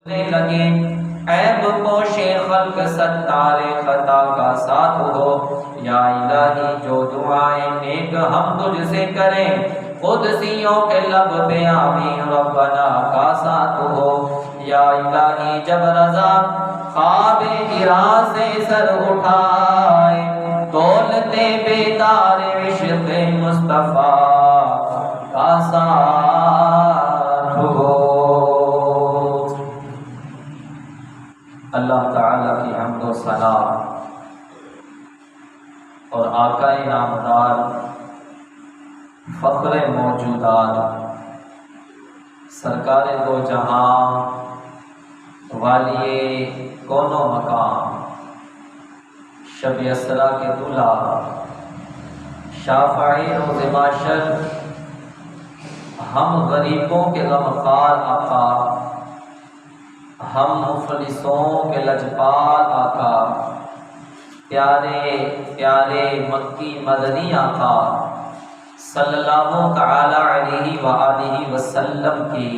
لگے عیب پوش خلق ستار خطا کا ساتھ ہو، یا الہی جو دعائیں نیک ہم تجھ سے کریں قدسیوں کے لب پہ آمین ربنا کا ساتھ ہو، یا الہی جب رضا خواب ہرا سے سر اٹھائے دولتے بیدار عشق مصطفیٰ کا ساتھ ہو۔ اللہ تعالیٰ کی حمد و ثنا اور آقا نامدار فخر موجودات سرکار دو جہاں والی کون و مقام شب اسرا کے دلہا شافعی روز محشر ہم غریبوں کے غمخوار آقا، ہم مفلسوں کے لجپال آقا، پیارے پیارے مکی مدنی آقا صلی اللہ تعالی علیہ وآلہ وسلم کی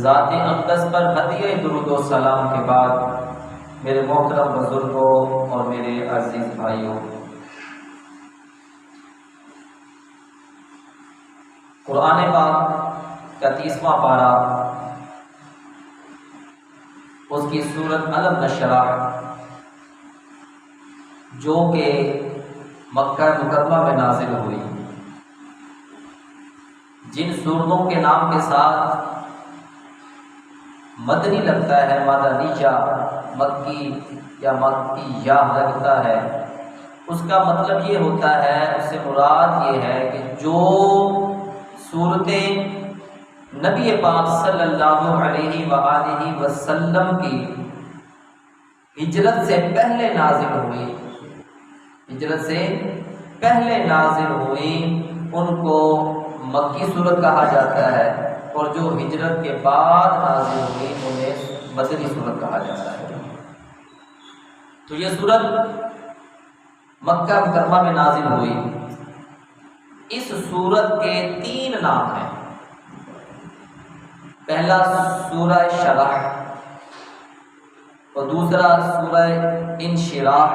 ذات اقدس پر ہدیہ درود و سلام کے بعد میرے محترم بزرگوں اور میرے عزیز بھائیوں، قرآن پاک کا 30واں پارہ اس کی سورت علم نشرح جو کہ مکہ مکرمہ میں نازل ہوئی، جن سورتوں کے نام کے ساتھ مدنی لگتا ہے، مدنیہ مکی یا مکیہ لگتا ہے، اس کا مطلب یہ ہوتا ہے، اس سے مراد یہ ہے کہ جو صورتیں نبی پاک صلی اللہ علیہ وآلہ وسلم کی ہجرت سے پہلے نازل ہوئی، ہجرت سے پہلے نازل ہوئی ان کو مکی صورت کہا جاتا ہے، اور جو ہجرت کے بعد نازل ہوئی انہیں مدنی صورت کہا جاتا ہے۔ تو یہ صورت مکہ مکرمہ میں نازل ہوئی۔ اس صورت کے 3 نام ہیں۔ پہلا سورہ شرح اور دوسرا سورہ انشراح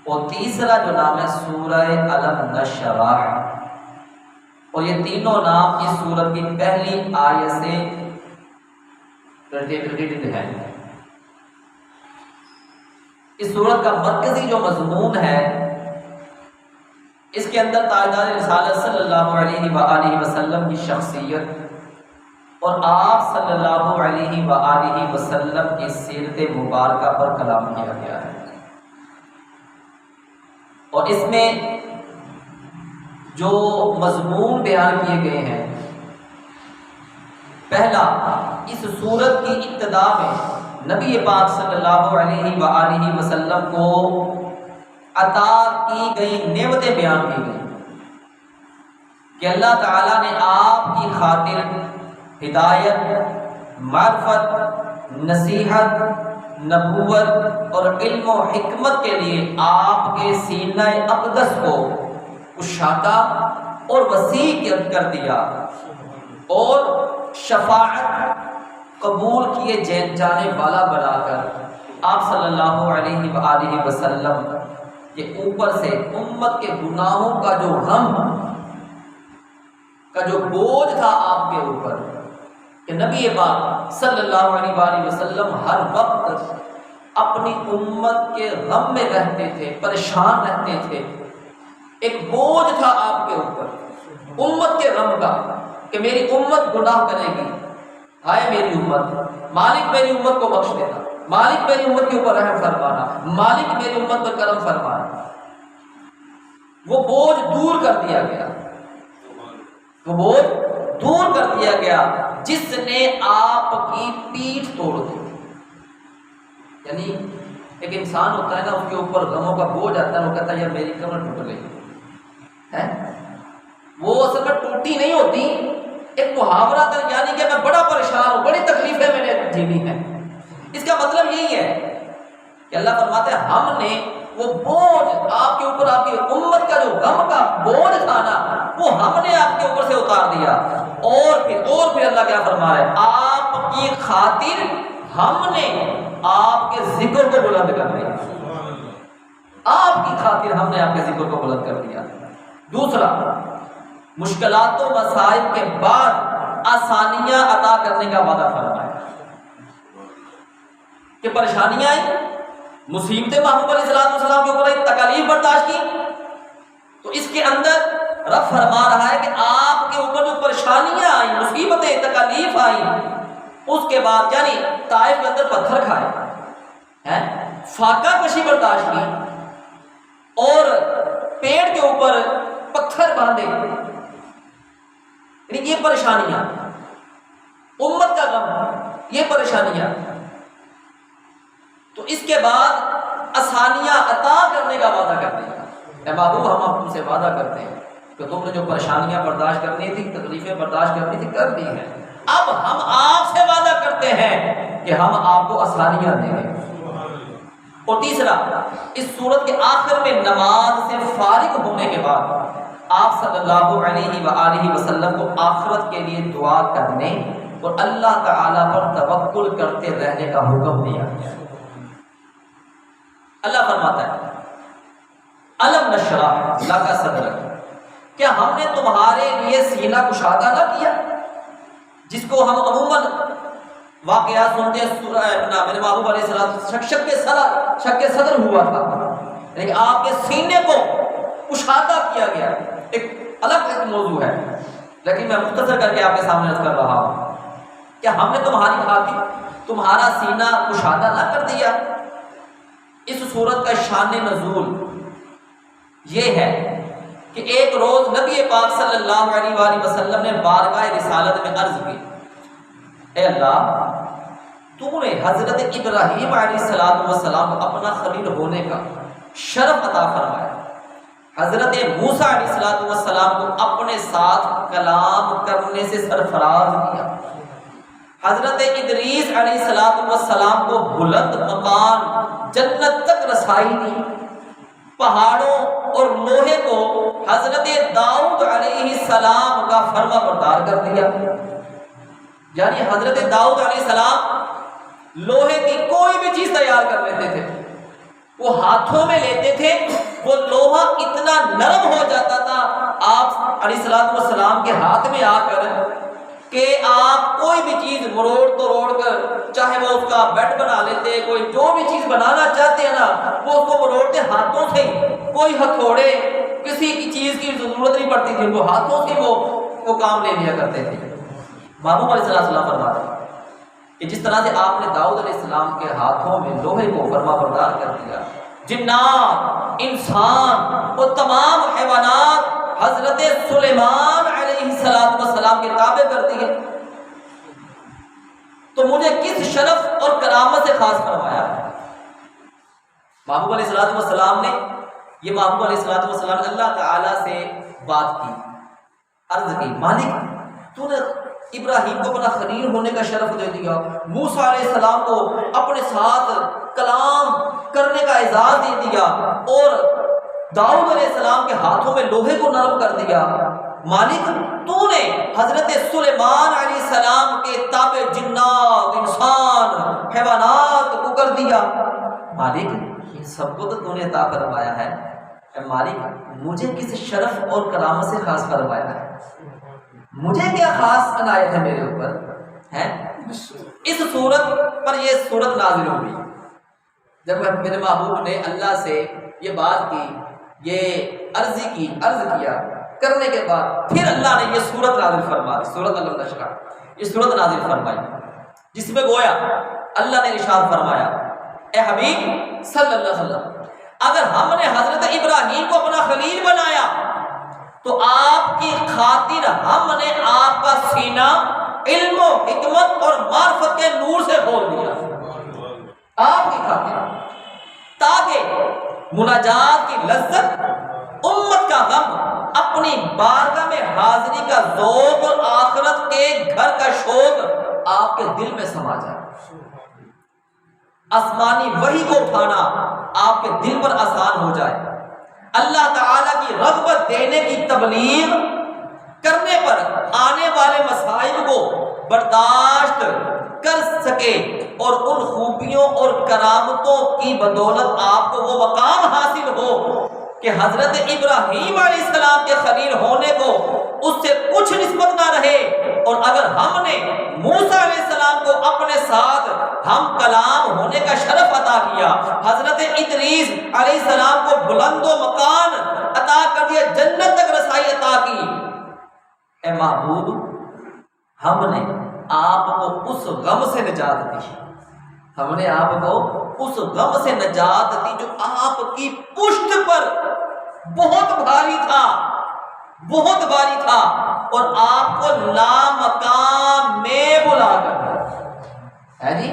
اور تیسرا جو نام ہے سورہ علم نشرح، اور یہ تینوں نام اس سورت کی پہلی آیت سے ریلیٹڈ ہیں۔ اس سورت کا مرکزی جو مضمون ہے، اس کے اندر تاجدار رسالت صلی اللہ علیہ وآلہ وسلم کی شخصیت اور آپ صلی اللہ علیہ وآلہ وسلم کی سیرت مبارکہ پر کلام کیا گیا ہے، اور اس میں جو مضمون بیان کیے گئے ہیں، پہلا اس سورت کی ابتدا میں نبی پاک صلی اللہ علیہ وآلہ وسلم کو عطا کی گئی نعمتیں بیان کی گئی کہ اللہ تعالیٰ نے آپ کی خاطر ہدایت، معرفت، نصیحت، نبوت اور علم و حکمت کے لیے آپ کے سینہ اقدس کو کشادہ اور وسیع کر دیا، اور شفاعت قبول کیے جانے والا بنا کر آپ صلی اللہ علیہ وآلہ وسلم کے اوپر سے امت کے گناہوں کا جو غم کا جو بوجھ تھا آپ کے اوپر، کہ نبی پاک صلی اللہ علیہ وآلہ وسلم ہر وقت اپنی امت کے غم میں رہتے تھے، پریشان رہتے تھے، ایک بوجھ تھا آپ کے اوپر امت کے غم کا کہ میری امت گناہ کرے گی، ہائے میری امت، مالک میری امت کو بخش دینا، مالک میری امت کے اوپر رحم فرمانا، مالک میری امت پر کرم فرمانا۔ وہ بوجھ دور کر دیا گیا، وہ بوجھ دور کر دیا گیا جس نے آپ کی پیٹھ توڑ دی۔ یعنی ایک انسان ہوتا ہے نا، اس کے اوپر غموں کا بوجھ آتا ہے، وہ کہتا ہے یار میری کمر ٹوٹ گئی ہے، وہ اصل میں ٹوٹی نہیں ہوتی، ایک محاورہ تھا، یعنی کہ میں بڑا پریشان ہوں، بڑی تکلیفیں میں نے جھیلی ہیں۔ اس کا مطلب یہی ہے کہ اللہ فرماتے ہیں ہم نے وہ بوجھ آپ کے اوپر، آپ کی امت کا جو غم کا بوجھ تھا نا، وہ ہم نے آپ کے اوپر سے اتار دیا۔ اور پھر اللہ کیا فرما رہا ہے، آپ کی خاطر ہم نے آپ کے ذکر کو بلند کر دیا، آپ کی خاطر ہم نے آپ کے ذکر کو بلند کر دیا۔ دوسرا، مشکلات و مسائل کے بعد آسانیاں عطا کرنے کا وعدہ فرمایا کہ پریشانیاں آئیں، مصیبتیں محبوب علیہ السلام کے اوپر ایک تکالیف برداشت کی، تو اس کے اندر رب فرما رہا ہے کہ آپ کے اوپر جو پریشانیاں آئیں، مصیبتیں، تکالیف آئیں، اس کے بعد یعنی طائف کے اندر پتھر کھائے، فاقہ کشی برداشت کی، اور پیڑ کے اوپر پتھر باندھے، یعنی یہ پریشانیاں، امت کا غم، یہ پریشانیاں، تو اس کے بعد آسانیاں عطا کرنے کا وعدہ کرتے ہیں۔ اے محبوب، ہم آپ سے وعدہ کرتے ہیں کہ تم نے جو پریشانیاں برداشت کرنی تھی، تکلیفیں برداشت کرنی تھی، کر دی ہیں، اب ہم آپ سے وعدہ کرتے ہیں کہ ہم آپ کو آسانیاں دیں گے۔ اور تیسرا، اس سورت کے آخر میں نماز سے فارغ ہونے کے بعد آپ صلی اللہ علیہ وآلہ وسلم کو آخرت کے لیے دعا کرنے اور اللہ تعالیٰ پر توکل کرتے رہنے کا حکم دیا۔ اللہ فرماتا ہے، الم نشرح لک صدرک، کیا ہم نے تمہارے لیے سینہ کشادہ نہ کیا؟ جس کو ہم عموماً واقعات سنتے ہیں، میرے محبوب علیہ السلام شق صدر ہوا تھا، لیکن آپ کے سینے کو کشادہ کیا گیا، ایک الگ موضوع ہے، لیکن میں مختصر کر کے آپ کے سامنے عرض کر رہا ہوں۔ کیا ہم نے تمہاری خاطر تمہارا سینہ کشادہ نہ کر دیا؟ اس صورت کا شان نزول یہ ہے کہ ایک روز نبی پاک صلی اللہ علیہ وآلہ وسلم نے بارگاہ رسالت میں عرض کی، اے اللہ، تو نے حضرت ابراہیم علیہ السلام کو اپنا خلیل ہونے کا شرف عطا فرمایا، حضرت موسیٰ علیہ السلام کو اپنے ساتھ کلام کرنے سے سرفراز کیا، حضرت ادریس علیہ السلام کو بلند مقام جنت تک رسائی دی، پہاڑوں اور لوہے کو حضرت داؤد علیہ السلام کا فرما بردار کر دیا، یعنی حضرت داؤد علیہ السلام لوہے کی کوئی بھی چیز تیار کر لیتے تھے، وہ ہاتھوں میں لیتے تھے، وہ لوہا اتنا نرم ہو جاتا تھا آپ علیہ السلام کے ہاتھ میں آ کر کہ آپ کوئی بھی چیز مروڑ توڑ کر، چاہے وہ اس کا بیڈ بنا لیتے، کوئی جو بھی چیز بنانا چاہتے ہیں نا، وہ اس کو مروڑتے ہاتھوں سے، کوئی ہتھوڑے کسی کی چیز کی ضرورت نہیں پڑتی تھی، وہ ہاتھوں سے وہ کام لے لیا کرتے تھے۔ محبوب علیہ السلام فرماتے ہیں کہ جس طرح سے آپ نے داؤد علیہ السلام کے ہاتھوں میں لوہے کو فرما بردار کر دیا، جنات، انسان اور تمام حیوانات حضرت سلیمان علیہ السلام کے تابع کر دیے، تو مجھے کس شرف اور کرامت سے خاص فرمایا ہے؟ محبوب علیہ السلام نے یہ محبوب علیہ السلام نے اللہ تعالیٰ سے بات کی، عرض کی، مالک تو نے ابراہیم کو اپنا خلیل ہونے کا شرف دے دیا، موسیٰ علیہ السلام کو اپنے ساتھ کلام کرنے کا اعزاز دے دیا، اور داؤد علیہ السلام کے ہاتھوں میں لوہے کو نرم کر دیا، مالک تو نے حضرت سلیمان علیہ السلام کے تابع جنات، انسان، حیوانات کو کر دیا، مالک ان سب کو تو نے عطا فرمایا ہے، اے مالک مجھے کس شرف اور کرامت سے خاص فرمایا ہے؟ مجھے کیا خاص عنایت ہے میرے اوپر ہے؟ اس صورت پر یہ صورت نازل ہوئی جب میرے محبوب نے اللہ سے یہ بات کی، یہ عرض کیا، کرنے کے بعد پھر اللہ نے یہ صورت نازل فرمائی، صورت الم نشرح، یہ صورت نازل فرمائی، جس میں گویا اللہ نے ارشاد فرمایا، اے حبیب صلی اللہ علیہ وسلم، اگر ہم نے حضرت ابراہیم کو اپنا خلیل بنایا تو آپ کی خاطر ہم نے آپ کا سینہ علم و حکمت اور معرفت کے نور سے کھول دیا، آپ کی خاطر، تاکہ مناجات کی لذت، امت کا غم، اپنی بارگاہ میں حاضری کا ذوق اور آخرت کے گھر کا شوق آپ کے دل میں سما جائے۔ آسمانی وحی کو اٹھانا آپ کے دل پر آسان ہو جائے، اللہ تعالیٰ کی رغبت دینے کی تبلیغ کرنے پر آنے والے مسائل کو برداشت کر سکے، اور ان خوبیوں اور کرامتوں کی بدولت آپ کو وہ مقام حاصل ہو کہ حضرت ابراہیم علیہ السلام کے خلیل ہونے کو اس سے کچھ نسبت نہ رہے، اور اگر ہم نے موسیٰ علیہ السلام کو اپنے ساتھ ہم کلام ہونے کا شرف عطا کیا، حضرت ادریس علیہ السلام کو بلند و مکان عطا کر دیا، جنت تک رسائی عطا کی، اے محبوب ہم نے آپ کو اس غم سے نجات دی، ہم نے آپ کو اس غم سے نجات دی جو آپ کی پشت پر بہت بھاری تھا، بہت بھاری تھا، اور آپ کو لامقام میں بلا کر، ہے جی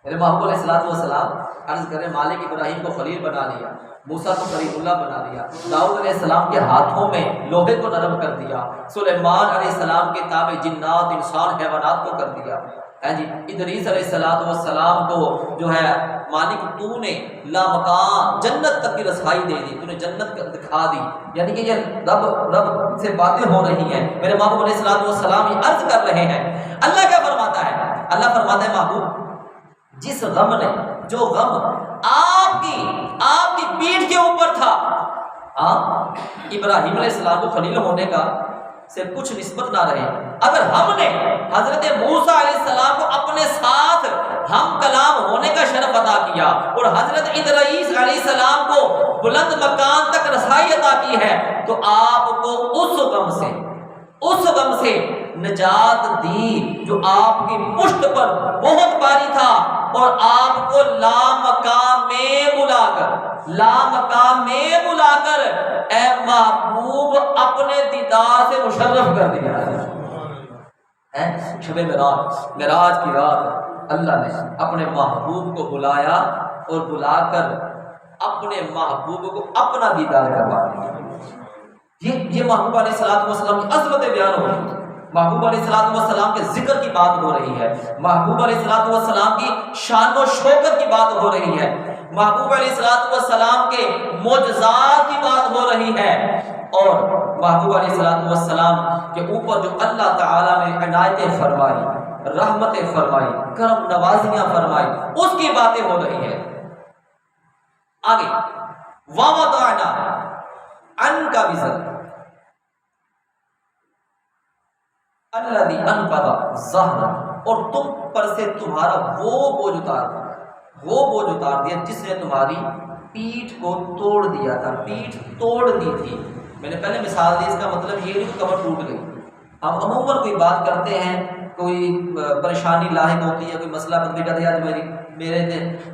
میرے محبوب علیہ الصلوۃ والسلام عرض کریں مالک ابراہیم کو خلیل بنا لیا، موسیٰ کو کلیم اللہ بنا دیا، داؤد علیہ السلام کے ہاتھوں میں لوہے کو نرم کر دیا، سلیمان علیہ السلام کے تابع جنات انسان حیوانات کو کر دیا، جی ادریس علیہ السلام کو جو ہے مالک تو نے لامکان جنت تک کی رسائی دے دی، تو نے جنت دکھا دی، یعنی کہ یہ رب سے باتیں ہو رہی ہیں، میرے محبوب علیہ السلام یہ عرض کر رہے ہیں۔ اللہ کیا فرماتا ہے؟ اللہ فرماتا ہے محبوب جس غم نے، جو غم آپ کی پیٹھ کے اوپر تھا، ابراہیم علیہ السلام کو خلیل ہونے کا سے کچھ نسبت نہ رہے، اگر ہم نے حضرت موسیٰ علیہ السلام کو اپنے ساتھ ہم کلام ہونے کا شرف عطا کیا، اور حضرت ادریس علیہ السلام کو بلند مکان تک رسائی عطا کی ہے، تو آپ کو اس غم سے نجات دی جو آپ کی پشت پر بہت بھاری تھا، اور آپ کو لامقام میں بلا کر اے محبوب اپنے دیدار سے مشرف کر دیا ہے۔ شب معراج کی رات اللہ نے اپنے محبوب کو بلایا، اور بلا کر اپنے محبوب کو اپنا دیدار کروا دیا۔ یہ محبوب علیہ السلام کی عظمت بیان ہو رہی ہے، محبوب علیہ السلام کے ذکر کی بات ہو رہی ہے، محبوب علیہ السلام کی شان و شوکت کی بات ہو رہی ہے، محبوب علیہ السلام کے معجزات کی بات ہو رہی ہے، اور محبوب علیہ السلام کے اوپر جو اللہ تعالیٰ نے عنایتیں فرمائی، رحمتیں فرمائی، کرم نوازیاں فرمائی، اس کی باتیں ہو رہی ہے۔ آگے وَوَضَعْنَا عَنْكَ وِزْرَكَ الَّذِي أَنقَضَ ظَهْرَكَ، اور تم پر سے تمہارا وہ بوجھ اتار دیا جس نے تمہاری پیٹھ کو توڑ دیا تھا، پیٹھ توڑ دی تھی۔ میں نے پہلے مثال دی، اس کا مطلب یہ نہیں کہ کمر ٹوٹ گئی۔ ہم عموماً کوئی بات کرتے ہیں، کوئی پریشانی لاحق ہوتی ہے، کوئی مسئلہ بندے کا دیا، میرے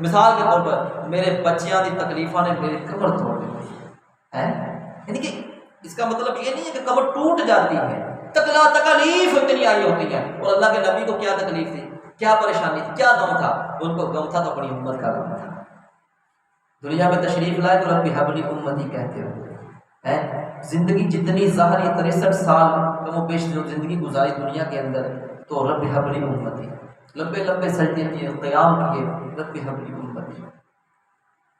مثال کے طور پر میرے بچیاں دی تکلیفاں نے میری کمر توڑ دی ہے، یعنی کہ اس کا مطلب یہ نہیں ہے کہ کمر ٹوٹ جاتی ہے، تکلیف اتنی آئی ہوتی ہے۔ اور اللہ کے نبی کو کیا تکلیف تھی، کیا پریشانی تھی، کیا غم تھا؟ ان کو غم تھا تو اپنی امت کا غم تھا۔ دنیا میں تشریف لائے تو رب ہب لی امتی کہتے ہو، زندگی جتنی ظاہری 63 سال کم و بیش جو زندگی گزاری دنیا کے اندر، تو رب ہب لی امتی، لمبے سجدے کیے، قیام کیے، رب ہب لی امتی۔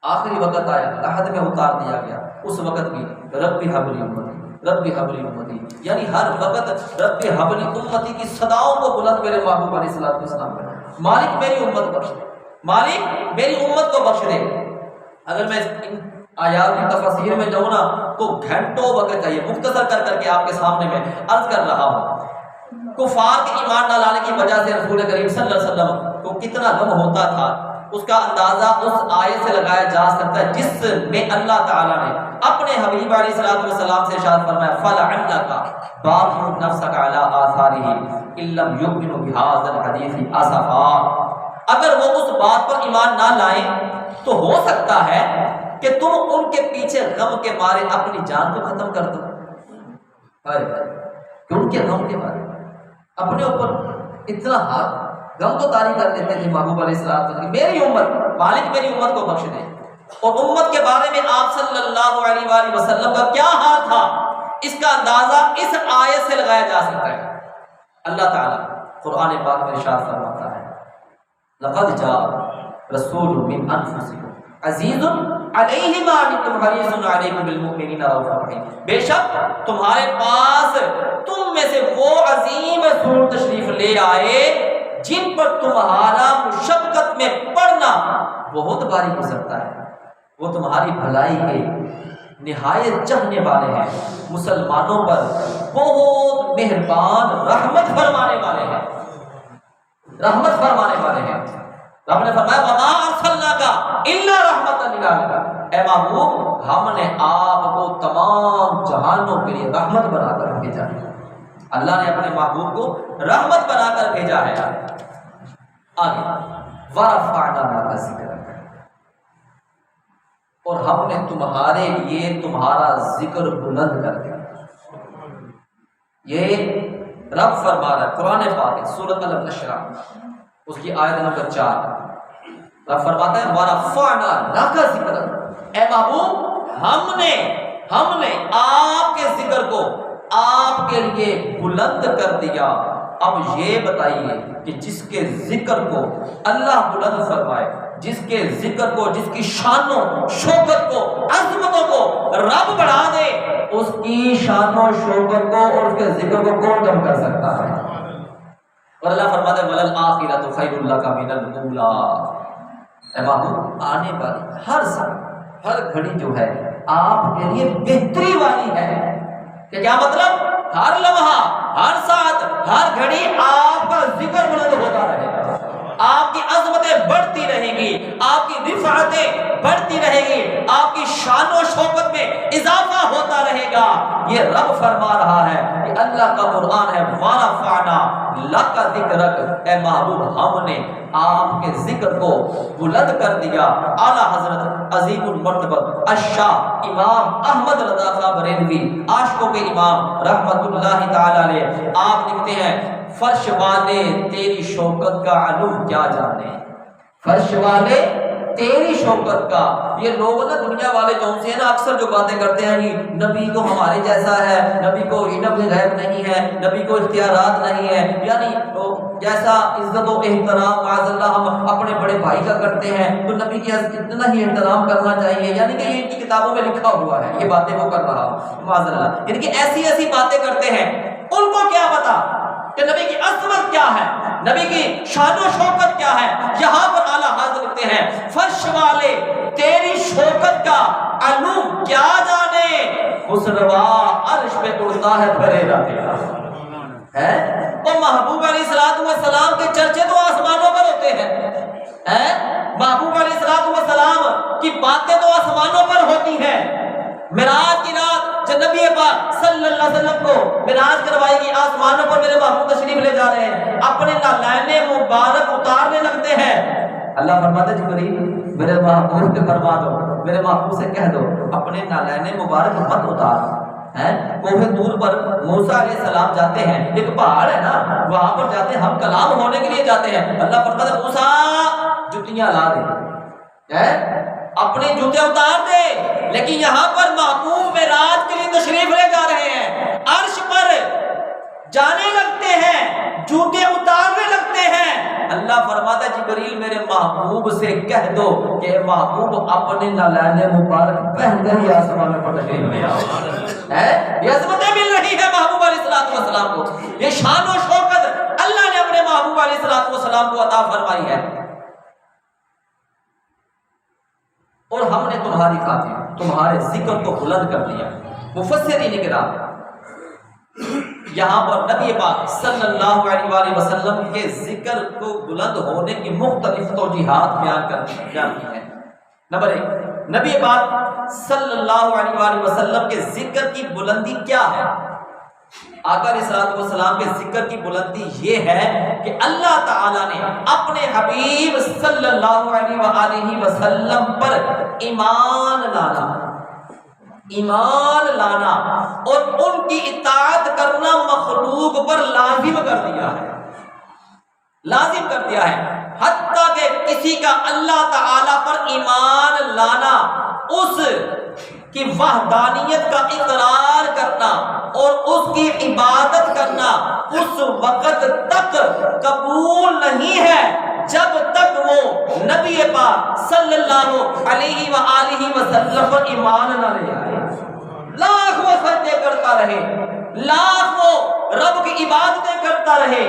آخری وقت آیا، لحد میں اتار دیا گیا، اس وقت بھی رب حب لی امتی، رب حب لی امتی، یعنی ہر وقت رب حب لی امتی کی صداؤں کو بلند میرے محبوب علیہ السلام کرے، مالک میری امت بخش دے، مالک میری امت کو بخش دے۔ اگر میں ان آیات کی تفسیر میں جاؤں نا تو گھنٹوں وقت چاہیے، مختصر کر کے آپ کے سامنے میں عرض کر رہا ہوں۔ کفار کے ایمان نہ لانے کی وجہ سے رسول کریم صلی اللہ علیہ وسلم کو کتنا غم ہوتا تھا، اس کا اندازہ اس آیت سے لگایا جا سکتا ہے جس میں اللہ تعالیٰ نے اپنے حبیب علیہ السلام سے ارشاد فرمایا فَلَعَلَّكَ بَاخِعٌ نَفْسَكَ عَلَىٰ آثَارِهِمْ إِن لَّمْ يُؤْمِنُوا بِهَٰذَا الْحَدِيثِ أَسَفًا، اگر وہ اس بات پر ایمان نہ لائیں تو ہو سکتا ہے کہ تم ان کے پیچھے غم کے مارے اپنی جان کو ختم کر دو، کہ ان کے غم کے مارے اپنے اوپر اتنا ہاتھ غم کو طاری کر دیتے تھے محبوب علیہ السلام، میری امت، مالک میری امت کو بخش دے۔ اور امت کے بارے میں آپ صلی اللہ علیہ وآلہ وسلم کا کیا حال تھا، اس کا اندازہ اس آیت سے لگایا جا سکتا ہے۔ اللہ تعالیٰ قرآن پاک میں ارشاد فرماتا ہے لقد جاء رسول من انفسکم عزیز علیہ ما عنتم حریص علیکم بالمؤمنین رؤوف رحیم، بے شک تمہارے پاس تم میں سے وہ عظیم رسول تشریف لے آئے جن پر تمہارا مشقت میں پڑنا بہت بھاری گزرتا ہے، وہ تمہاری بھلائی کے نہایت چاہنے والے ہیں، مسلمانوں پر بہت مہربان رحمت فرمانے والے ہیں، رحمت فرمانے والے ہیں۔ رب نے فرمایا وما ارسلناک الا رحمۃ للعالمین، اے محبوب ہم نے آپ کو تمام جہانوں کے لیے رحمت بنا کر بھیجا ہے۔ اللہ نے اپنے محبوب کو رحمت بنا کر بھیجا ہے۔ آگے ورفعنا لک ذکرک، اور ہم نے تمہارے لیے تمہارا ذکر بلند کر دیا۔ یہ رب فرما رہا ہے قرآن پاک سورۃ الانشراح اس کی آیت نمبر 4، رب فرماتا ہے وَرَفَعْنَا لَكَ ذِكْرَكَ، اے محبوب ہم نے آپ کے ذکر کو آپ کے لیے بلند کر دیا۔ اب یہ بتائیے کہ جس کے ذکر کو اللہ بلند فرمائے، جس کے ذکر کو، جس کی شان و شوکت کو، عظمتوں کو رب بڑھا دے، اس کی شان و شوکت کو اور اس کے ذکر کو کون کم کر سکتا ہے؟ اور اللہ فرماتا ہے وَلَلْآخِرَةُ خَيْرٌ لَكَ مِنَ الْأُولَىٰ، اے محبوب آنے والی ہر سال ہر گھڑی جو ہے آپ کے لیے بہتری والی ہے۔ کہ کیا مطلب؟ ہر لمحہ، ہر ساتھ، ہر گھڑی آپ کا ذکر بلند ہوتا رہے گا، آپ کی عظمتیں بڑھتی رہیں گی، آپ کی رفعتیں بڑھتی رہیں گی، آپ کی شان و شوکت میں اضافہ ہوتا رہے گا۔ یہ رب فرما رہا ہے کہ اللہ کا قرآن ہے وَرَفَعْنَا لَكَ ذِكْرَكَ، اے محبوب ہم نے آپ کے ذکر کو بلند کر دیا۔ اعلیٰ حضرت عظیم المرتبہ الشاہ امام احمد رضا خان بریلوی عاشقوں کے امام رحمت اللہ تعالی علیہ، آپ لکھتے ہیں فرش والے تیری شوکت کا علو کیا جانے، فرش والے تیری شوکت کا۔ یہ لوگ نا دنیا والے جو سے نا اکثر جو باتیں کرتے ہیں یہ نبی تو ہمارے جیسا ہے، نبی کو علم غیب نہیں ہے، نبی کو اختیارات نہیں ہے، یعنی جیسا عزت و احترام معاذ اللہ ہم اپنے بڑے بھائی کا کرتے ہیں تو نبی کی اتنا ہی احترام کرنا چاہیے، یعنی کہ یہ ان کی کتابوں میں لکھا ہوا ہے، یہ باتیں وہ کر رہا ہوں معاذ اللہ، یعنی کہ ایسی باتیں کرتے ہیں، ان کو کیا پتا کہ نبی کی عظمت کیا ہے، نبی کی شان و شوکت کیا ہے۔ یہاں پر اعلیٰ حضرت لکھتے ہیں فرش والے تیری شوکت کا علو کیا جانے، خسروا عرش پہ اڑتا ہے پھریرا تیرا ہے۔ اور محبوب علیہ السلام کے چرچے تو آسمانوں پر ہوتے ہیں، محبوب علیہ السلام کی باتیں تو آسمانوں پر ہوتی ہیں۔ معراج کی رات جب نبی پاک صلی اللہ علیہ وسلم کو معراج کروائی گئی، آسمانوں پر میرے محبوب تشریف لے جا رہے ہیں، اپنے نالین مبارک اتارنے لگتے ہیں۔ اللہ فرماتا ہے جبریل میرے محبوب سے فرما دو، میرے محبوب سے کہہ دو اپنے نالین مبارک مت اتار۔ کوہ طور پر موسیٰ علیہ السلام جاتے ہیں، ایک پہاڑ ہے نا وہاں پر جاتے ہیں، ہم کلام ہونے کے لیے جاتے ہیں، اللہ فرماتا ہے موسیٰ جوتیاں لا دے، اپنے جوتے اتار دے، لیکن یہاں پر محبوب معراج کے لیے تشریف لے جا رہے ہیں، عرش پر جانے لگتے ہیں، جوتے اتارنے لگتے ہیں۔ اللہ فرماتا ہے جبریل میرے محبوب سے کہہ دو کہ محبوب اپنے نالین مبارک پہن کر ہی آسمان پر تشریف لے آؤ۔ یہ عظمتیں مل رہی ہے محبوب علیہ السلام کو، یہ شان و شوکت اللہ نے اپنے محبوب علیہ السلام کو عطا فرمائی ہے۔ اور ہم نے تمہاری خاطر تمہارے ذکر کو بلند کر دیا۔ مفسرین کرام یہاں پر نبی پاک صلی اللہ علیہ وآلہ وسلم کے ذکر کو بلند ہونے کی مختلف توجیہات بیان کی ہیں۔ نمبر 1، نبی پاک صلی اللہ علیہ وآلہ وسلم کے ذکر کی بلندی کیا ہے؟ آقا علیہ الصلوۃ والسلام کے ذکر کی بلندی یہ ہے کہ اللہ تعالیٰ نے اپنے حبیب صلی اللہ علیہ وآلہ وسلم پر ایمان لانا اور ان کی اطاعت کرنا مخلوق پر لازم کر دیا ہے، حتیٰ کہ کسی کا اللہ تعالیٰ پر ایمان لانا، اس کی وحدانیت کا اقرار کرنا اور اس کی عبادت کرنا اس وقت تک قبول نہیں ہے جب تک وہ نبی پاک صلی اللہ علیہ وآلہ وسلم پر ایمان نہ لے آئے، لاکھ وہ سجدے کرتا رہے، لاکھ وہ رب کی عبادتیں کرتا رہے،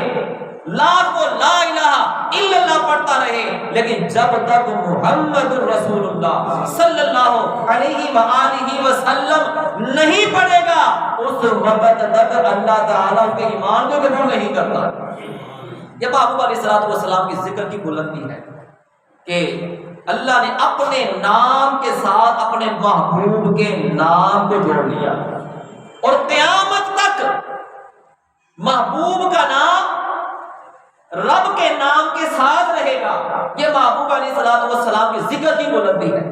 لاکھ وہ لا الہ الا اللہ پڑھتا رہے، لیکن جب تک محمد رسول اللہ صلی اللہ علیہ وآلہ وسلم نہیں پڑھے گا اس وقت تک اللہ تعالیٰ کے ایمان کو قبول نہیں کرتا۔ یہ محبوب علیہ السلام کی ذکر کی بلندی ہے کہ اللہ نے اپنے نام کے ساتھ اپنے محبوب کے نام کو جوڑ لیا، اور قیامت تک محبوب کا نام رب کے نام کے ساتھ رہے گا۔ یہ محبوب علیہ السلام کی ذکر کی بلندی ہے۔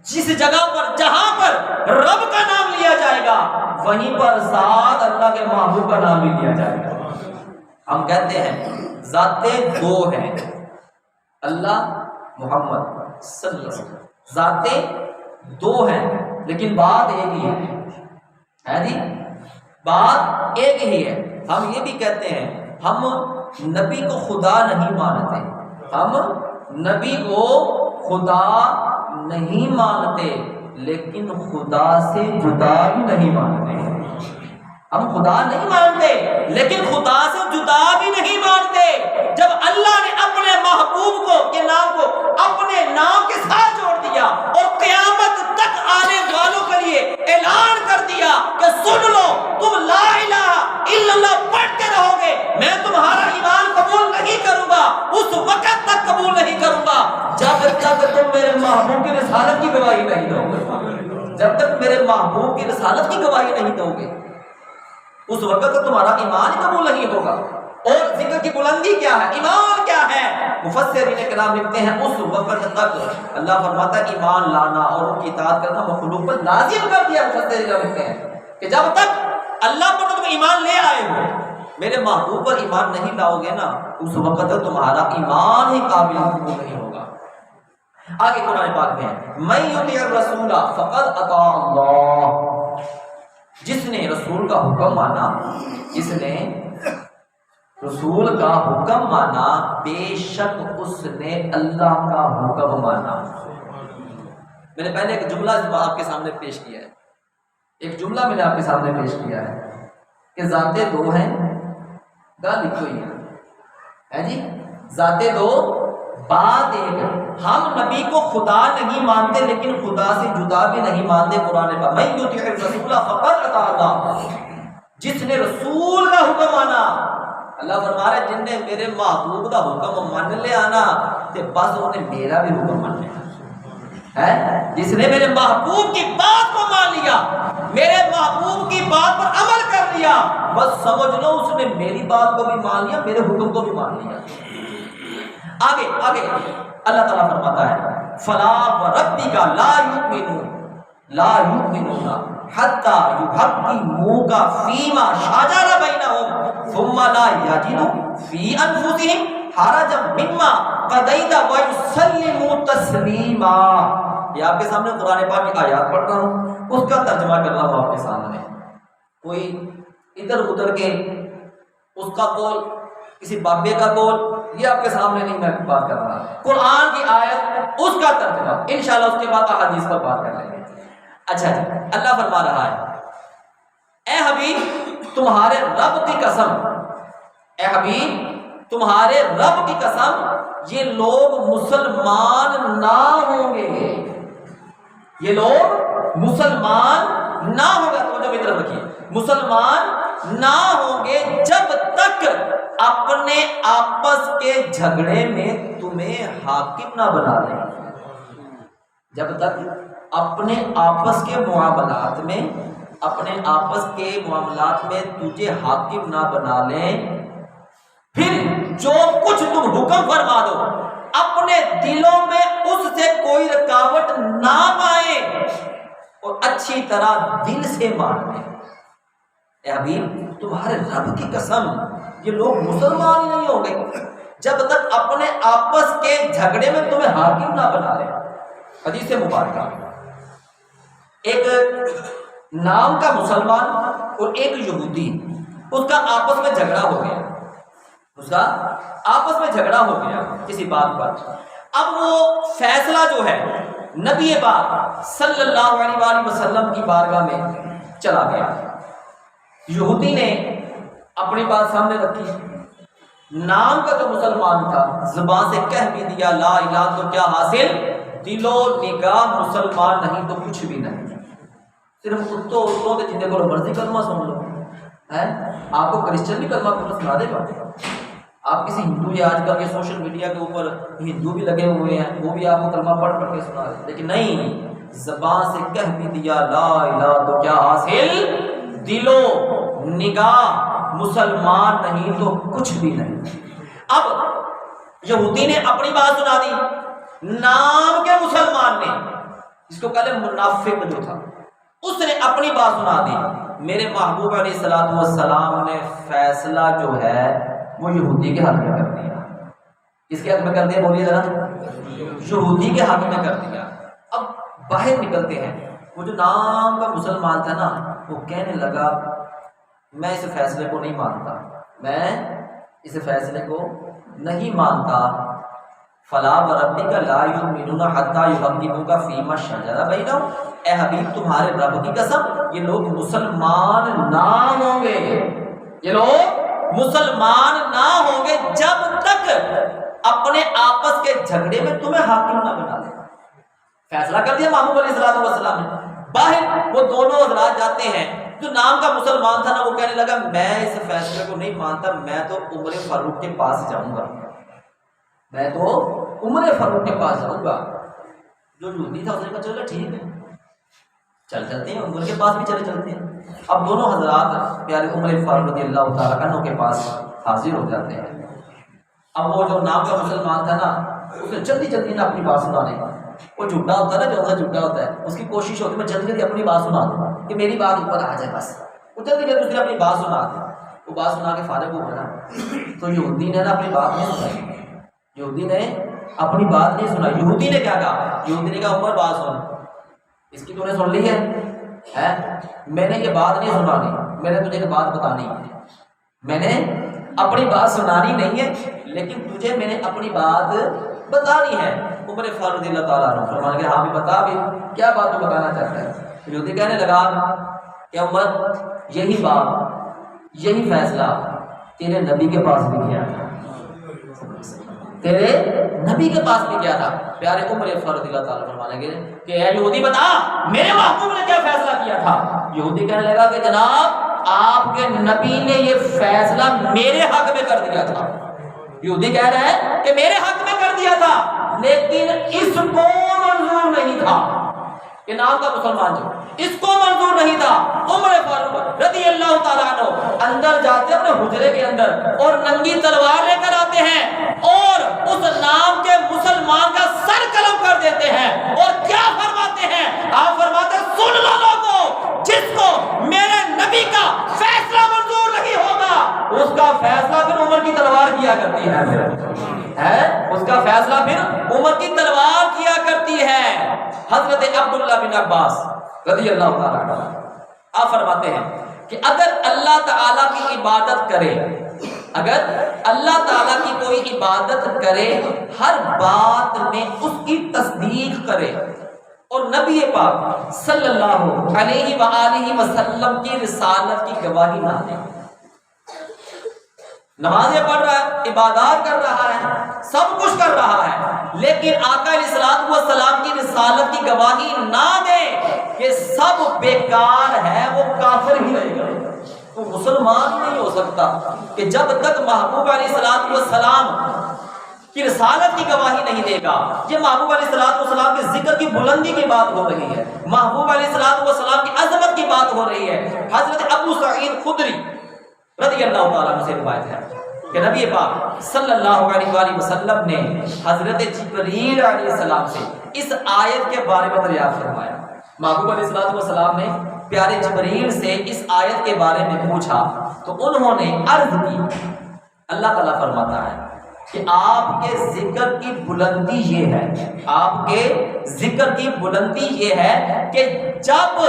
جس جگہ پر جہاں پر رب کا نام لیا جائے گا وہیں پر ساتھ اللہ کے محبوب کا نام بھی لیا جائے گا۔ ہم کہتے ہیں ذاتیں دو ہیں، اللہ محمد صلی اللہ علیہ وسلم، ذاتیں دو ہیں لیکن بات ایک ہی ہے جی، بات ایک ہی ہے۔ ہم یہ بھی کہتے ہیں ہم نبی کو خدا نہیں مانتے، ہم نبی کو خدا نہیں مانتے لیکن خدا سے جدا بھی نہیں مانتے۔ ہم خدا نہیں مانتے لیکن خدا سے جدا بھی نہیں مانتے۔ جب اللہ نے اپنے محبوب کو کے نام کو اپنے نام کے ساتھ جوڑ دیا اور قیامت تک آنے والوں کے لیے اعلان کر دیا کہ سن لو، تم لا الہ الا اللہ پڑھتے رہو گے، میں تمہارا ایمان قبول نہیں کروں گا، اس وقت تک قبول نہیں کروں گا جب تک تم میرے محبوب کی رسالت کی گواہی نہیں دو گے، جب تک میرے محبوب کی رسالت کی گواہی نہیں دو گے اس وقت تک تمہارا ایمان قبول نہیں ہوگا۔ اور ذکر کی بلندی کیا ہے، ایمان کیا ہے؟ مفسرین کرام لکھتے ہیں اس وقت تک اللہ فرماتا ہے ایمان لانا اور ان کی اطاعت کرنا مخلوق پر لازم کر دیا۔ مفسرین لکھتے ہیں کہ جب تک اللہ پر تم ایمان لے آئے ہو، میرے محبوب پر ایمان نہیں لاؤ گے نا اس وقت تک تمہارا ایمان ہی قابل قبول نہیں ہوگا۔ آگے قرآن پاک میں ہے من یطیع الرسول فقد اطاع اللہ، جس نے رسول کا حکم مانا، جس نے رسول کا حکم مانا بے شک اس نے اللہ کا حکم مانا۔ میں نے پہلے ایک جملہ آپ کے سامنے پیش کیا ہے، ایک جملہ میں نے آپ کے سامنے پیش کیا ہے کہ ذاتیں دو ہیں، گاہ لکھی ہوئی ہے جی، ذاتیں دو بات ایک ہے۔ ہم نبی کو خدا نہیں مانتے لیکن خدا سے جدا بھی نہیں مانتے۔ قرآن پاک من یطیع الرسول فقد اطاع اللہ، جس نے رسول کا حکم مانا، اللہ فرما رہا ہے جن نے میرے محبوب کا حکم مان لیا نا تے بس انہیں میرا بھی حکم مان لیا ہے۔ جس نے میرے محبوب کی بات کو مان لیا، میرے محبوب کی بات پر عمل کر لیا، بس سمجھ لو اس نے میری بات کو بھی مان لیا، میرے حکم کو بھی مان لیا۔ آگے اللہ تعالیٰ فرماتا ہے فلا وربک لا یؤمنون حتی یحکموک فیما شجر بینہم ثم لا یجدوا فی انفسہم حرجا مما قضیت ویسلموا تسلیما۔ یہ آپ کے سامنے قرآن پاک کی آیات پڑھ رہا ہوں، اس کا ترجمہ کر رہا ہوں آپ کے سامنے۔ کوئی ادھر ادھر کے اس کا قول، کسی بابے کا قول، یہ آپ کے سامنے نہیں میں بات کر رہا، قرآن کی آیت اس کا ترجمہ، انشاءاللہ اس کے بعد احادیث پر بات کر لیں گے۔ اچھا جی، اللہ فرما رہا ہے اے حبیب تمہارے رب کی قسم، اے حبیب تمہارے رب کی قسم یہ لوگ مسلمان نہ ہوں گے، یہ لوگ مسلمان نہ ہوں گے، توجہ میری طرف رکھیے، مسلمان نہ ہوں گے جب تک اپنے آپس کے جھگڑے میں تمہیں حاکم نہ بنا لیں، جب تک اپنے آپس کے معاملات میں، اپنے آپس کے معاملات میں تجھے حاکم نہ بنا لیں، پھر جو کچھ تم حکم فرما دو اپنے دلوں میں اس سے کوئی رکاوٹ نہ پائے اور اچھی طرح دل سے مان لیں۔ اے حبیب تمہارے رب کی قسم یہ لوگ مسلمان ہی نہیں ہوں گے جب تک اپنے آپس کے جھگڑے میں تمہیں حاکم نہ بنا لیں۔ حدیث مبارکہ، ایک نام کا مسلمان اور ایک یہودی، اس کا آپس میں جھگڑا ہو گیا، اس کا آپس میں جھگڑا ہو گیا کسی بات پر۔ اب وہ فیصلہ جو ہے نبی پاک صلی اللہ علیہ وآلہ وسلم کی بارگاہ میں چلا گیا. یہودی نے اپنی بات سامنے رکھی، نام کا جو مسلمان تھا زبان سے کہہ بھی دیا لا الہ تو کیا حاصل، دل و نگاہ مسلمان نہیں تو کچھ بھی نہیں. صرف اتوں جن کو مرضی کلمہ سن لو ہے. آپ کو کرسچن بھی کلمہ پورا سنا دے گا. آپ کسی ہندو یا آج کل کے سوشل میڈیا کے اوپر ہندو بھی لگے ہوئے ہیں، وہ بھی آپ کو کلمہ پڑھ پڑھ کے سنا دے، لیکن نہیں، زبان سے کہہ بھی دیا لا الہ تو کیا حاصل، دل و نگاہ مسلمان نہیں تو کچھ بھی نہیں. اب یہودی نے اپنی بات سنا دی، نام کے مسلمان نے، جس کو کہتے منافق جو تھا، اس نے اپنی بات سنا دی. میرے محبوب علیہ الصلوۃ والسلام نے فیصلہ جو ہے وہ یہودی کے حق میں کر دیا. کس کے حق میں کر دیا بولیے ذرا، یہودی کے حق میں کر دیا. اب باہر نکلتے ہیں، وہ جو نام کا مسلمان تھا نا، وہ کہنے لگا میں اس فیصلے کو نہیں مانتا، میں اس فیصلے کو نہیں مانتا. فلا وربک لا یؤمنون حتی یحکموک فیما شجر بینہم، اے حبیب تمہارے رب کی قسم یہ لوگ مسلمان نہ ہوں گے، یہ لوگ مسلمان نہ ہوں گے جب تک اپنے آپس کے جھگڑے میں تمہیں حاکم نہ بنا لے. فیصلہ کر دیا محمود علیہ السلام نے. باہر وہ دونوں حضرات جاتے ہیں. جو نام کا مسلمان تھا نا، وہ کہنے لگا میں اس فیصلے کو نہیں مانتا، میں تو عمر فاروق کے پاس جاؤں گا، میں تو عمر فاروق کے پاس جاؤں گا. جو یہودی تھا اس نے کہا چلو ٹھیک ہے، چلتے ہیں، عمر کے پاس بھی چلتے ہیں. اب دونوں حضرات پیارے عمر فاروق رضی اللہ تعالیٰ عنہ کے پاس حاضر ہو جاتے ہیں. اب وہ جو نام کا مسلمان تھا نا، اس نے جلدی نا اپنی بات سنانے کا، وہ جھوٹا ہوتا ہے نا، جو جھوٹا ہوتا ہے اس کی کوشش ہوتی ہے میں جلدی اپنی بات سنا دوں کہ میری بات اوپر آ جائے. بس وہ جلدی اس نے اپنی بات سنا دی. وہ بات سنا کے فارغ ہو گیا. تو یہودی نے نا اپنی بات نہیں سنائی، یہودی نے اپنی بات نہیں سنائی. یہودی نے کیا کہا، یہودی نے کہا عمر بات سن، اس کی تو نے سن لی ہے، میں نے یہ بات نہیں سنانی، میں نے تجھے بات بتانی، میں نے اپنی بات سنانی نہیں ہے، لیکن تجھے میں نے اپنی بات بتانی ہے. عمر فاروق رضی اللہ تعالیٰ عنہ فرمانے کہ ہاں بھی بتا، بھی کیا بات تو بتانا چاہتا ہے. یہودی کہنے لگا کہ عمر یہی بات، یہی فیصلہ تیرے نبی کے پاس بھی کیا تھا، تیرے نبی کے پاس بھی کیا تھا. پیارے عمر فاروق رضی اللہ تعالیٰ فرمانے گے کہ اے یہودی بتا میرے محبوب نے کیا فیصلہ کیا تھا. یہودی کہنے لگا کہ جناب آپ کے نبی نے یہ فیصلہ میرے حق میں کر دیا تھا. یہودی کہہ رہے ہیں کہ میرے حق میں کر دیا تھا، لیکن اس کو منظور نہیں تھا. یہ نام کا مسلمان جو اس کو منظور نہیں تھا. عمر فاروق رضی اللہ تعالیٰ عنہ اندر جاتے اپنے حجرے کے اندر اور ننگی تلوار لے کر آتے ہیں اور اس نام کے مسلمان کا سر قلم کر دیتے ہیں. اور کیا فرماتے ہیں، آپ فرماتے ہیں سن لو لوگوں، جس کو میرے نبی کا فیصلہ منظور نہیں ہوگا اس کا فیصلہ پھر عمر کی تلوار کیا کرتی ہے، اس کا فیصلہ پھر عمر کی تلوار کیا کرتی ہے. حضرت عبداللہ بن عباس رضی اللہ تعالیٰ عنہ آپ فرماتے ہیں کہ اگر اللہ تعالیٰ کی عبادت کرے، اگر اللہ تعالیٰ کی کوئی عبادت کرے، ہر بات میں اس کی تصدیق کرے اور نبی پاک صلی اللہ علیہ وآلہ وسلم کی رسالت کی گواہی نہ دے، نمازیں پڑھ رہا ہے، عبادات کر رہا ہے، سب کچھ کر رہا ہے، لیکن آقا علیہ الصلوۃ والسلام کی رسالت کی گواہی نہ دے، یہ سب بیکار ہے، وہ کافر ہی رہے گا. وہ مسلمان نہیں ہو سکتا کہ جب تک محبوب علیہ الصلوۃ والسلام کی رسالت کی گواہی نہیں دے گا. یہ محبوب علیہ الصلوۃ والسلام کے ذکر کی بلندی کی بات ہو رہی ہے، محبوب علیہ الصلوۃ والسلام کی عظمت کی بات ہو رہی ہے. حضرت ابو سعید خدری رضی اللہ تعالیٰ عنہ سے روایت ہے کہ نبی پاک صلی اللہ علیہ وآلہ وسلم نے حضرت جبریل علیہ السلام سے اس آیت کے بارے میں دریافت فرمایا. محبوب علیہ الصلوۃ والسلام نے پیارے جبریل سے اس آیت کے بارے میں پوچھا تو انہوں نے عرض کی. اللہ تعالیٰ فرماتا ہے کہ آپ کے ذکر کی بلندی یہ ہے، آپ کے ذکر کی بلندی یہ ہے کہ جب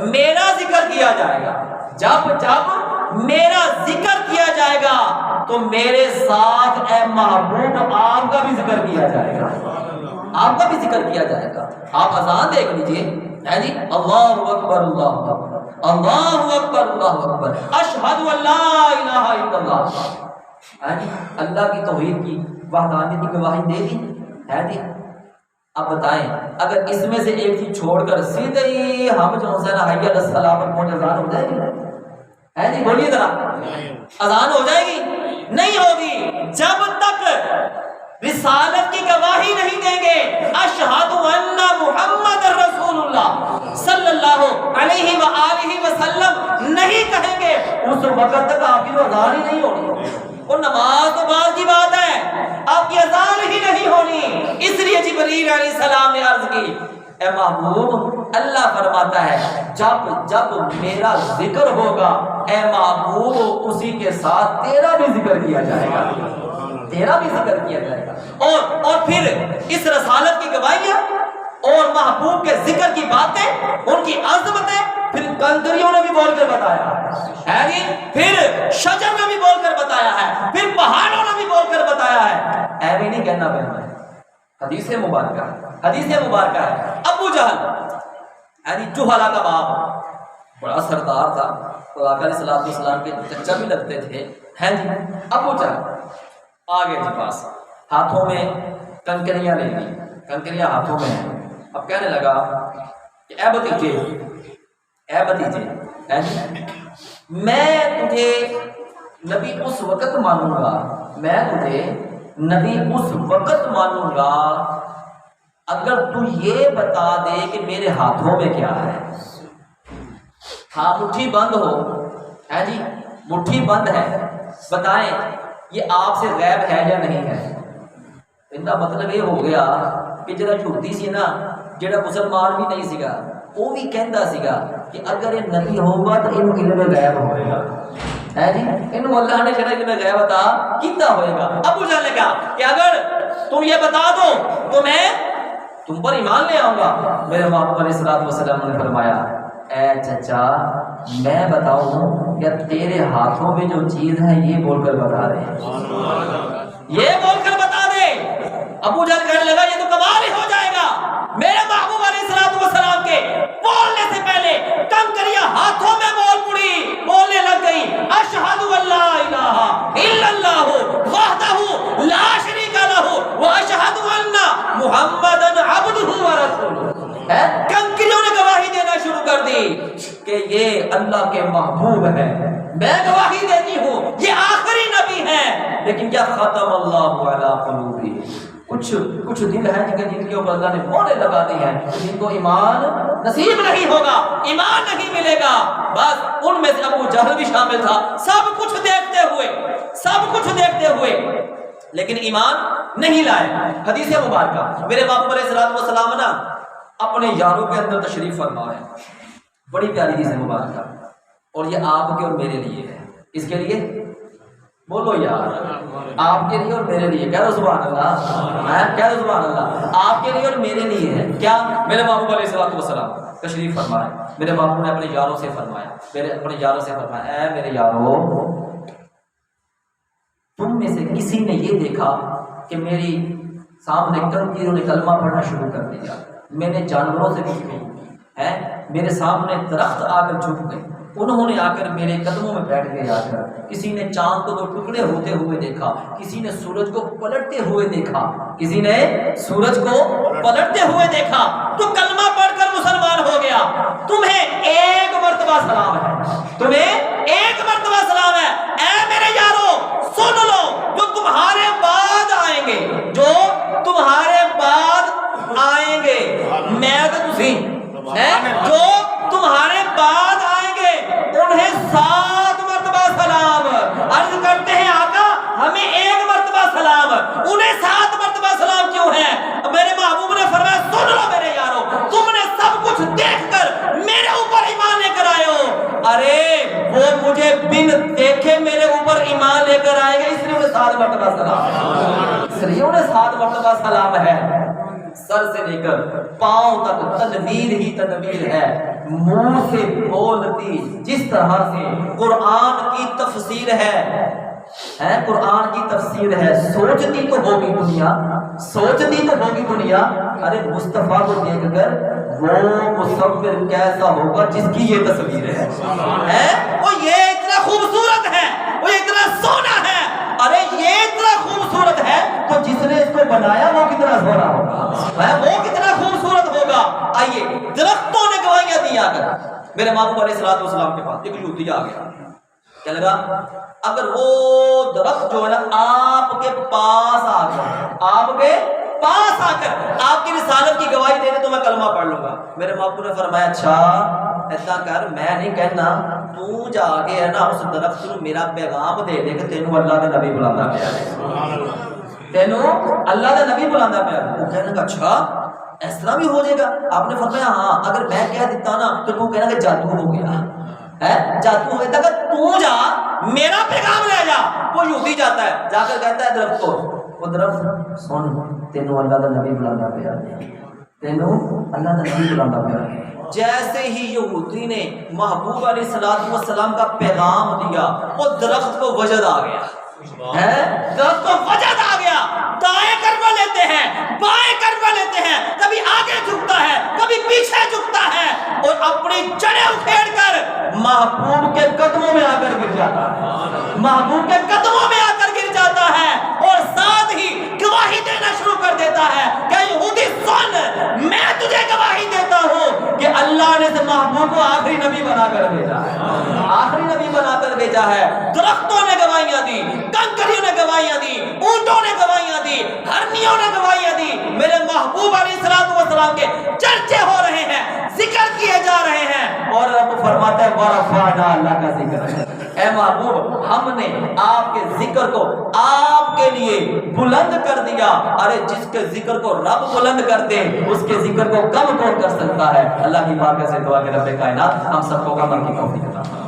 میرا ذکر کیا جائے گا، جب میرا ذکر کیا جائے گا تو میرے ساتھ اے محبوب آپ کا بھی ذکر کیا جائے گا. آپ کا بھی ذکر کیا جائے گا. آپ اذان دیکھ لیجئے ہے جی، اللہ اکبر اللہ اکبر اللہ اکبر اللہ اکبر اشہد ان لا الہ الا اللہ. اللہ کی توحید کی وحدانیت کی گواہی دے دی ہے جی. اب بتائیں اگر اس میں سے ایک چیز چھوڑ کر سیدھے ہی ہم جو حسین حی علی الصلاۃ پر پہنچ اذان ہو جائے گی ہے جی؟ بولیے ذرا، اذان ہو جائے گی؟ نہیں ہوگی جب تک رسالت کی گواہی نہیں دیں گے، اشہد ان محمد رسول اللہ صلی اللہ علیہ وآلہ وسلم نہیں کہیں گے، اس وقت تک آپ کی اذان ہی نہیں ہونی. اور نماز تو بعد کی بات ہے، آپ کی اذان ہی نہیں ہونی. اس لیے جبریل علیہ السلام نے عرض کی، اے محبوب اللہ فرماتا ہے جب جب میرا ذکر ہوگا اے محبوب اسی کے ساتھ تیرا بھی ذکر کیا جائے گا، تیرا بھی ذکر کیا جائے گا. اور پھر اس رسالت کی گواہیاں اور محبوب کے ذکر کی باتیں، ان کی عظمتیں پھر کنکریوں نے بھی بول کر بتایا ہے جی، پھر شجر نے بھی بول کر بتایا ہے، پھر پہاڑوں نے بھی بول کر بتایا ہے. ایویں نہیں کہنا پڑنا ہے. حدیث مبارکہ ہے. ابو جہل یعنی جوہلا کا باپ بڑا سردار تھا، تو آقا علیہ الصلوۃ والسلام کے چچا بھی لگتے تھے ہیں جی. ابو جہل آگے جی پاس ہاتھوں میں کنکریاں لے لی، کنکریاں ہاتھوں میں ہیں. اب کہنے لگا کہ اے بھتیجے میں تجھے نبی اس وقت مانوں گا، میں تجھے نبی اس وقت مانوں گا اگر تو یہ بتا دے کہ میرے ہاتھوں میں کیا ہے. ہاں مٹھی بند ہو ہے جی، مٹھی بند ہے، بتائیں یہ آپ سے غیب ہے یا نہیں ہے. ان کا مطلب یہ ہو گیا کہ جڑا جھوٹی سی نا، جڑا مسلمان بھی نہیں سیگا وہ بھی کہندا سیگا کہ اگر یہ نبی ہوگا تو ان علم غیب ہوئے گا ہے جی، ان اللہ نے جڑا علم غیب عطا کیتا ہوئے گا. ابو جہل نے کہا کہ اگر تم یہ بتا دو تو میں تم پر ایمان لے آؤں گا. میرے باپ علیہ الصلوۃ والسلام نے فرمایا اے چچا میں بتاؤں یا تیرے ہاتھوں میں جو چیز ہے یہ بول کر بتا دے، یہ بول کر بتا دے. ابو جہل کہنے لگا یہ تو کمال ہی ہو جائے گا. میرے محبوب علیہ الصلوۃ والسلام کے بولنے سے پہلے کنکریاں ہاتھوں میں بول پڑی، بولنے لگ گئی اشہد ان لا الہ الا اللہ وحدہ لا شریک لہ واشہد ان محمدا عبدہ ورسولہ. کنکریوں نے گواہی دینا شروع کر دی کہ یہ اللہ کے محبوب ہے. میں گواہی دیتی ہوں یہ آخری نبی ہے. لیکن کیا ختم اللہ علی قلوبہم، کچھ دل ہیں جن کے اوپر اللہ نے مہریں لگا دی ہیں، جن کو ایمان نصیب نہیں ہوگا، ایمان نہیں ملے گا. بس ان میں سے ابو جہل بھی شامل تھا. سب کچھ دیکھتے ہوئے لیکن ایمان نہیں لائے. حدیث مبارکہ میرے باپ علیہ الصلوۃ والسلام نا اپنے یاروں کے اندر تشریف فرما ہے. بڑی پیاری حدیث مبارکہ، اور یہ آپ کے اور میرے لیے ہے. اس کے لیے بولو یار، آپ کے لیے اور میرے لیے. کہہ دو سبحان اللہ، کہہ دو سبحان اللہ. آپ کے لیے اور میرے لیے ہے. کیا؟ میرے باپ علیہ الصلوۃ والسلام تشریف فرمائے. میرے باپ نے اپنے یاروں سے فرمایا اے میرے یاروں، تم میں سے کسی نے یہ دیکھا کہ میری سامنے کنکریوں نے کلمہ پڑھنا شروع کر دیا، میں نے جانوروں سے بھی ہے، میرے سامنے درخت آ کر جھک گئے، انہوں نے آ کر میرے قدموں میں بیٹھ گئے. آ کر کسی نے چاند کو دو ٹکڑے ہوتے ہوئے دیکھا، کسی نے سورج کو پلٹتے ہوئے دیکھا، تو کلمہ پڑھ کر مسلمان ہو گیا. تمہیں ایک مرتبہ سلام ہے. اے میرے یارو سن لو، جو تمہارے بعد آئیں گے میں تو تسی جو تمہارے بعد آئیں گے انہیں 7 مرتبہ سلام. عرض کرتے ہیں آقا ہمیں 1 مرتبہ سلام، انہیں 7 مرتبہ سلام کیوں ہے؟ میرے محبوب نے فرمایا سن لو میرے یارو، تم نے سب کچھ دیکھ کر میرے اوپر ایمان لے کر آئے ہو. ارے وہ مجھے بن دیکھے میرے اوپر ایمان لے کر آئے گا، اس لیے انہیں 7 مرتبہ سلام ہے. سر سے لے کر پاؤں تک تدبیر ہی تدبیر ہے. منہ سے بولتی جس طرح سے قرآن کی تفسیر ہے، ہے قرآن کی تفسیر ہے، سوچتی تو ہوگی دنیا، سوچتی تو ہوگی دنیا، ارے مصطفیٰ کو دیکھ کر وہ مصور کیسا ہوگا جس کی یہ تصویر ہے، وہ یہ اتنا خوبصورت ہے، وہ اتنا سونا ہے، ارے یہ اتنا خوبصورت ہے تو جس نے اس کو بنایا وہ کتنا سونا ہوگا، وہ کتنا خوبصورت ہوگا۔ آئیے درختوں نے گواہیاں دی آ کر، میرے محبوب علیہ الصلوۃ والسلام کے پاس ایک یہودی آ گیا، کیا لگا اگر وہ درخت جو ہے نا آپ کے پاس آ کر، آپ کے پاس آ کر آپ کی رسالت کی گواہی دے دے تو میں کلمہ پڑھ لوں گا۔ میرے محبوب نے فرمایا اچھا ایسا کر، میں نہیں کہنا، تو جا کے ہے نا اس درخت کو میرا پیغام دے دے کہ تینوں اللہ کا نبی بلانا پیا ہے، تینوں اللہ کا نبی بلانا پیا ہے۔ وہ کہنے کا اچھا اس طرح بھی ہو جائے گا؟ آپ نے فرمایا ہاں، اگر میں کہہ دیتا نا تو تو کہنا کہ جادو ہو گیا ہے، جادو ہو گیا، اگر تو جا میرا پیغام لے جا۔ وہ یہودی جاتا ہے، جا کر کہتا ہے درخت کو، وہ درخت سن تینوں اللہ کا نبی بلانا پیا، تینوں اللہ کا نبی بلانا پیا۔ جیسے ہی یہودی نے محبوب علیہ الصلوۃ والسلام کا پیغام دیا، وہ درخت کو وجد آ گیا، درخت کو وجد آ گیا، دائیں کروا لیتے ہیں، بائیں کروا لیتے ہیں، کبھی آگے جھکتا ہے کبھی پیچھے جھکتا ہے، اور اپنی جڑیں اکھیڑ کر محبوب کے قدموں میں آ کر گر جاتا ہے، محبوب کے قدموں میں آ کر گر جاتا ہے، اور ساتھ ہی گواہی دینا شروع کر دیتا ہے کہ یہودی سن، میں تجھے گواہی دیتا ہوں کہ اللہ نے اس محبوب کو آخری نبی بنا کر بھیجا ہے، آخری نبی بنا کر بھیجا ہے۔ درختوں نے گواہیاں دی، کنکریوں نے گواہیاں دی، اونٹوں نے گواہیاں دی، ہرنیوں نے گواہیاں دی، میرے محبوب علیہ الصلوۃ والسلام کے چرچے ہو رہے ہیں، ذکر کیے جا رہے ہیں، اور رب فرماتا ہے ورفعنا، اللہ کا ذکر ہے، اے محبوب ہم نے آپ کے ذکر کو آپ کے لیے بلند کر دیا۔ ارے جس کے ذکر کو رب بلند کرتے اس کے ذکر کو کم کون کر سکتا ہے؟ اللہ کی پاک سے دعا کہ رب کائنات ہم سب کو عمل کی توفیق عطا فرمائے۔